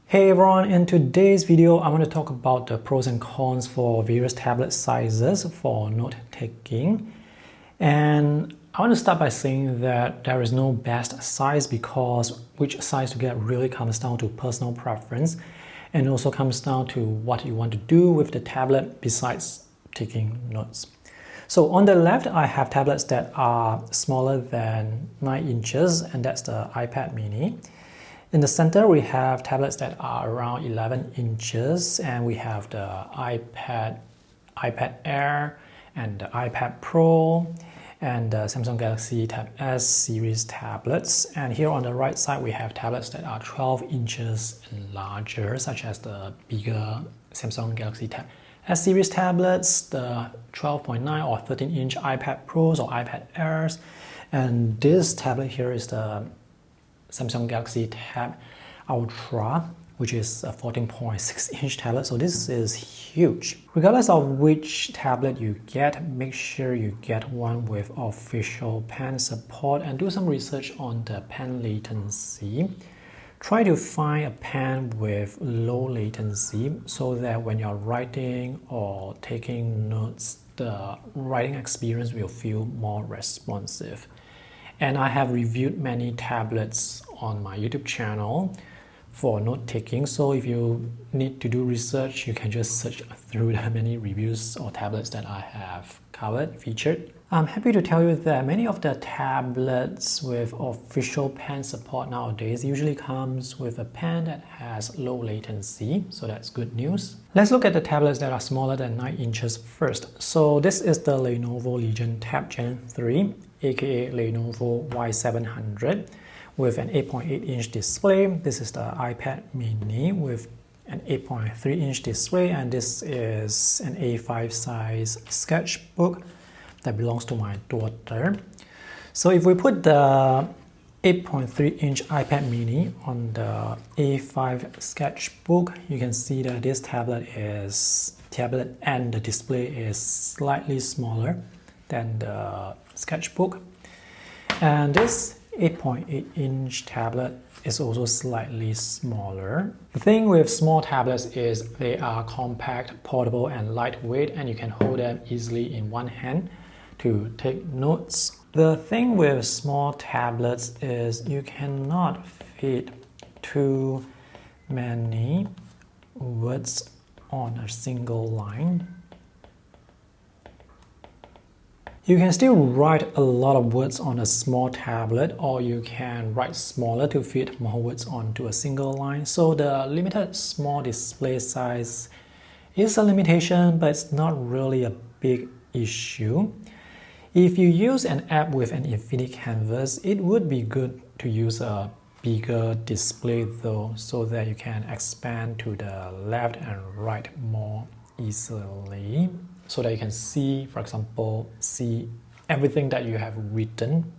Hey everyone, in today's video I want to talk about the pros and cons for various tablet sizes for note-taking. And I want to start by saying that there is no best size because which size to get really comes down to personal preference and also comes down to what you want to do with the tablet besides taking notes. So on the left, I have tablets that are smaller than 9 inches, and that's the iPad mini. In the center, we have tablets that are around 11 inches, and we have the iPad Air, and the iPad Pro, and the Samsung Galaxy Tab S series tablets. And here on the right side, we have tablets that are 12 inches and larger, such as the bigger Samsung Galaxy Tab S series tablets, the 12.9 or 13-inch iPad Pros or iPad Airs, and this tablet here is the Samsung Galaxy Tab Ultra, which is a 14.6-inch tablet, so this is huge. Regardless of which tablet you get, make sure you get one with official pen support and do some research on the pen latency. Try to find a pen with low latency so that when you're writing or taking notes, the writing experience will feel more responsive. And I have reviewed many tablets on my YouTube channel for note-taking, so if you need to do research, you can just search through the many reviews or tablets that I have featured. I'm happy to tell you that many of the tablets with official pen support nowadays usually comes with a pen that has low latency, so that's good news. Let's look at the tablets that are smaller than 9 inches first. So this is the Lenovo Legion Tab Gen 3, aka Lenovo Y700, with an 8.8-inch display. This is the iPad mini with an 8.3-inch display, and this is an A5 size sketchbook that belongs to my daughter. So if we put the 8.3-inch iPad mini on the A5 sketchbook, you can see that this tablet and the display is slightly smaller than the sketchbook. And this 8.8-inch tablet is also slightly smaller. The thing with small tablets is they are compact, portable, and lightweight, and you can hold them easily in one hand to take notes. The thing with small tablets is you cannot fit too many words on a single line. You can still write a lot of words on a small tablet, or you can write smaller to fit more words onto a single line. So the limited small display size is a limitation, but it's not really a big issue. If you use an app with an infinite canvas, it would be good to use a bigger display though, so that you can expand to the left and right more easily, so that you can see, for example, see everything that you have written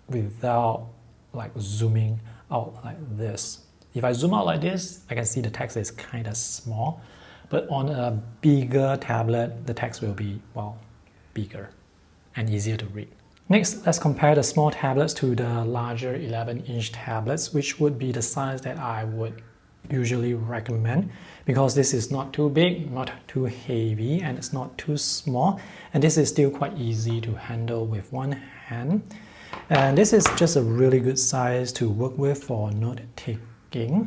without like zooming out like this. If I zoom out like this, I can see the text is kind of small, but on a bigger tablet, the text will be, well, bigger and easier to read. Next, let's compare the small tablets to the larger 11-inch tablets, which would be the size that I would usually recommend, because this is not too big, not too heavy, and it's not too small, and this is still quite easy to handle with one hand. And this is just a really good size to work with for note-taking.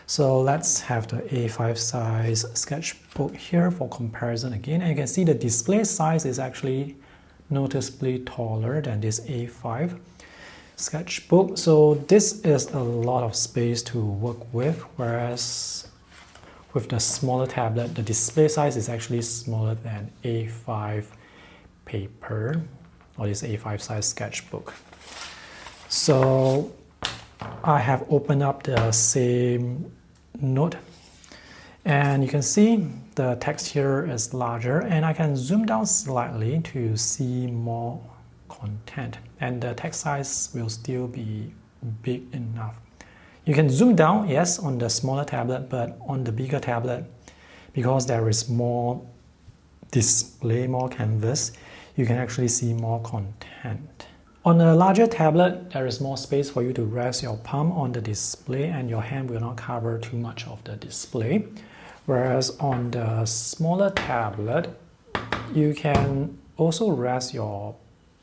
So let's have the A5 size sketchbook here for comparison again, and you can see the display size is actually noticeably taller than this A5 sketchbook. So this is a lot of space to work with, whereas with the smaller tablet, the display size is actually smaller than A5 paper or this A5 size sketchbook. So I have opened up the same note, and you can see the text here is larger, and I can zoom down slightly to see more content, and the text size will still be big enough. You can zoom down, yes, on the smaller tablet, but on the bigger tablet, because there is more display, more canvas, you can actually see more content. On a larger tablet, there is more space for you to rest your palm on the display and your hand will not cover too much of the display. Whereas on the smaller tablet, you can also rest your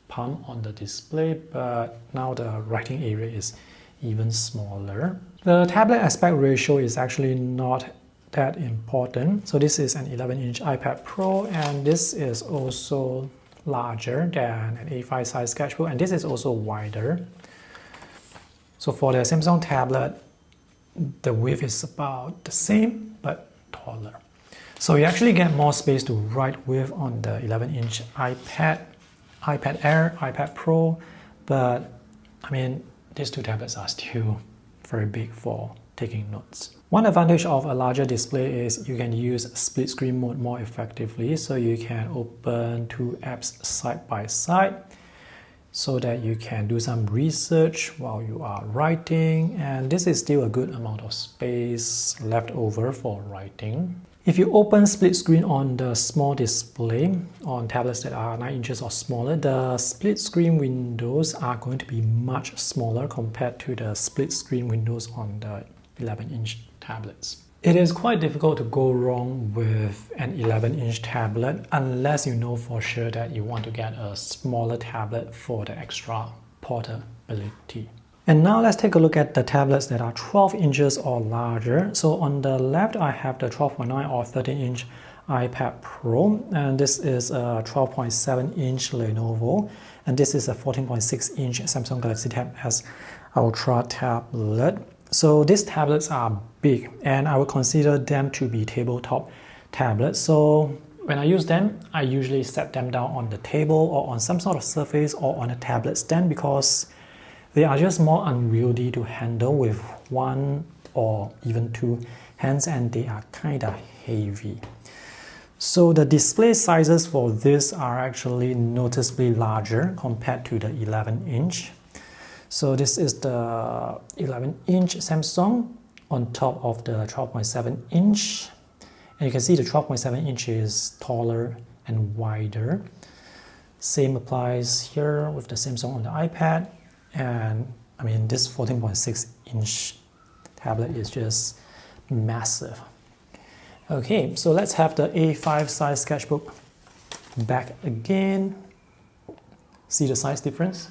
palm on the display, but now the writing area is even smaller. The tablet aspect ratio is actually not that important. So this is an 11-inch iPad Pro, and this is also larger than an A5 size sketchbook, and this is also wider. So for the Samsung tablet, the width is about the same but taller. So you actually get more space to write with on the 11-inch iPad Air, iPad Pro, but I mean, these two tablets are still very big for taking notes. One advantage of a larger display is you can use split screen mode more effectively, so you can open two apps side by side so that you can do some research while you are writing, and this is still a good amount of space left over for writing. If you open split screen on the small display on tablets that are 9 inches or smaller, the split screen windows are going to be much smaller compared to the split screen windows on the 11-inch tablets. It is quite difficult to go wrong with an 11-inch tablet unless you know for sure that you want to get a smaller tablet for the extra portability. And now let's take a look at the tablets that are 12 inches or larger. So on the left, I have the 12.9 or 13-inch iPad Pro, and this is a 12.7-inch Lenovo, and this is a 14.6-inch Samsung Galaxy Tab S Ultra tablet. So these tablets are big, and I would consider them to be tabletop tablets. So when I use them, I usually set them down on the table or on some sort of surface or on a tablet stand because they are just more unwieldy to handle with one or even two hands, and they are kind of heavy. So the display sizes for this are actually noticeably larger compared to the 11-inch. So this is the 11-inch Samsung on top of the 12.7-inch. And you can see the 12.7-inch is taller and wider. Same applies here with the Samsung on the iPad. And I mean, this 14.6-inch tablet is just massive. Okay, so let's have the A5 size sketchbook back again. See the size difference?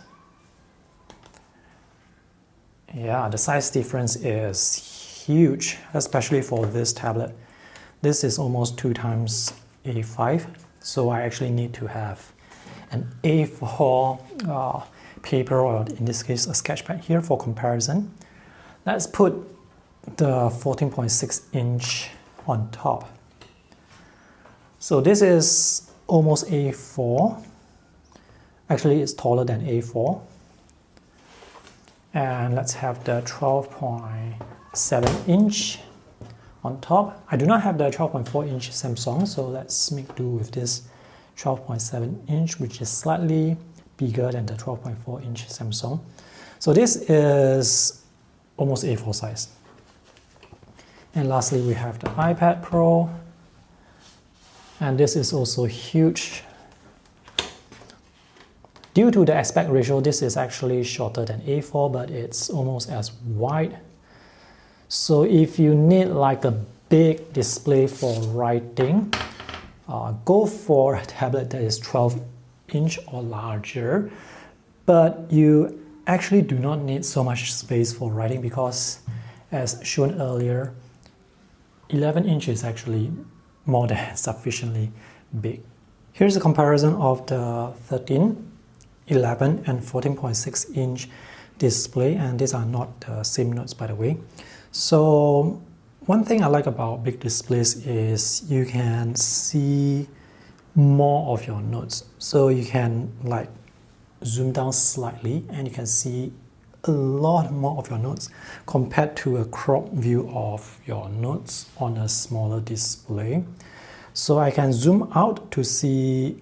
Yeah, the size difference is huge, especially for this tablet. This is almost 2 times A5, so I actually need to have an A4 paper, or in this case a sketchpad here for comparison. Let's put the 14.6-inch on top. So this is almost A4. Actually, it's taller than A4. And let's have the 12.7-inch on top. I do not have the 12.4-inch Samsung, so let's make do with this 12.7-inch, which is slightly bigger than the 12.4-inch Samsung. So this is almost A4 size. And lastly, we have the iPad Pro, and this is also huge. Due to the aspect ratio, this is actually shorter than A4, but it's almost as wide. So if you need like a big display for writing, go for a tablet that is 12-inch or larger, but you actually do not need so much space for writing because, as shown earlier, 11-inch is actually more than sufficiently big. Here's a comparison of the 13, 11, and 14.6-inch display, and these are not the same notes, by the way. So one thing I like about big displays is you can see more of your notes. So you can like zoom down slightly and you can see a lot more of your notes compared to a crop view of your notes on a smaller display. So I can zoom out to see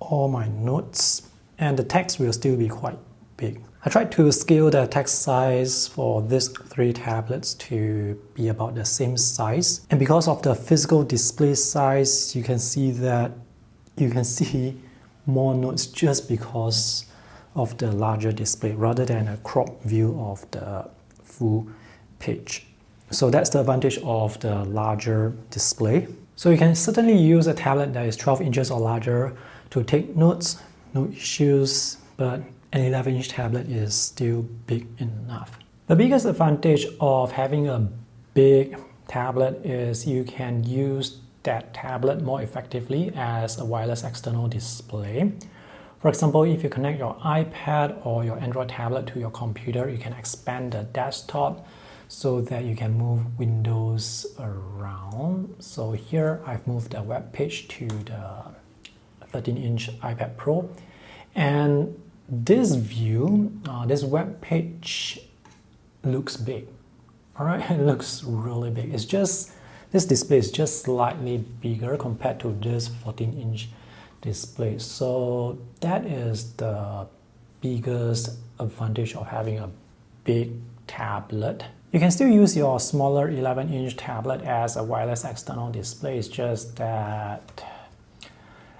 all my notes, and the text will still be quite big. I tried to scale the text size for these 3 tablets to be about the same size, and because of the physical display size, you can see that you can see more notes just because of the larger display rather than a crop view of the full page. So that's the advantage of the larger display. So you can certainly use a tablet that is 12 inches or larger to take notes, no issues, but an 11-inch tablet is still big enough. The biggest advantage of having a big tablet is you can use that tablet more effectively as a wireless external display. For example, if you connect your iPad or your Android tablet to your computer, you can expand the desktop so that you can move windows around. So here I've moved the web page to the 13-inch iPad Pro, and this view, this web page looks big. All right, it looks really big. It's just, this display is just slightly bigger compared to this 14-inch display. So that is the biggest advantage of having a big tablet. You can still use your smaller 11-inch tablet as a wireless external display. It's just that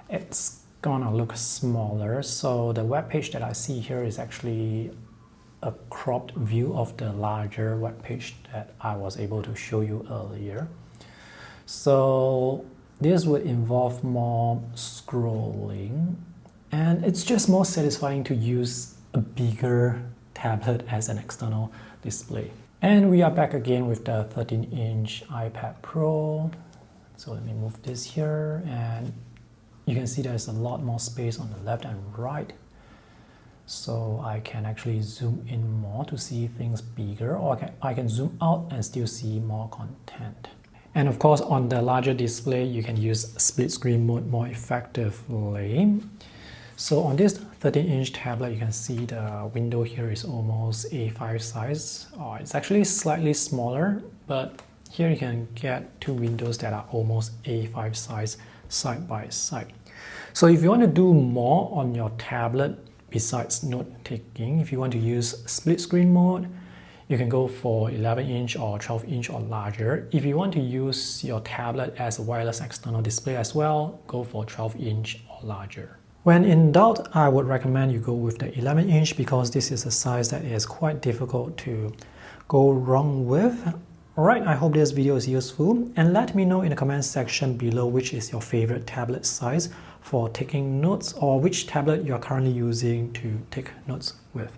it's gonna look smaller. So the web page that I see here is actually a cropped view of the larger web page that I was able to show you earlier. So this would involve more scrolling, and it's just more satisfying to use a bigger tablet as an external display. And we are back again with the 13-inch iPad Pro. So let me move this here, and you can see there's a lot more space on the left and right. So I can actually zoom in more to see things bigger, or I can zoom out and still see more content. And of course, on the larger display, you can use split screen mode more effectively. So on this 13-inch tablet, you can see the window here is almost A5 size. It's actually slightly smaller, but here you can get two windows that are almost A5 size side by side. So if you want to do more on your tablet besides note-taking, if you want to use split screen mode, you can go for 11-inch or 12-inch or larger. If you want to use your tablet as a wireless external display as well, go for 12-inch or larger. When in doubt, I would recommend you go with the 11-inch because this is a size that is quite difficult to go wrong with. Alright, I hope this video is useful, and let me know in the comment section below which is your favorite tablet size for taking notes, or which tablet you are currently using to take notes with.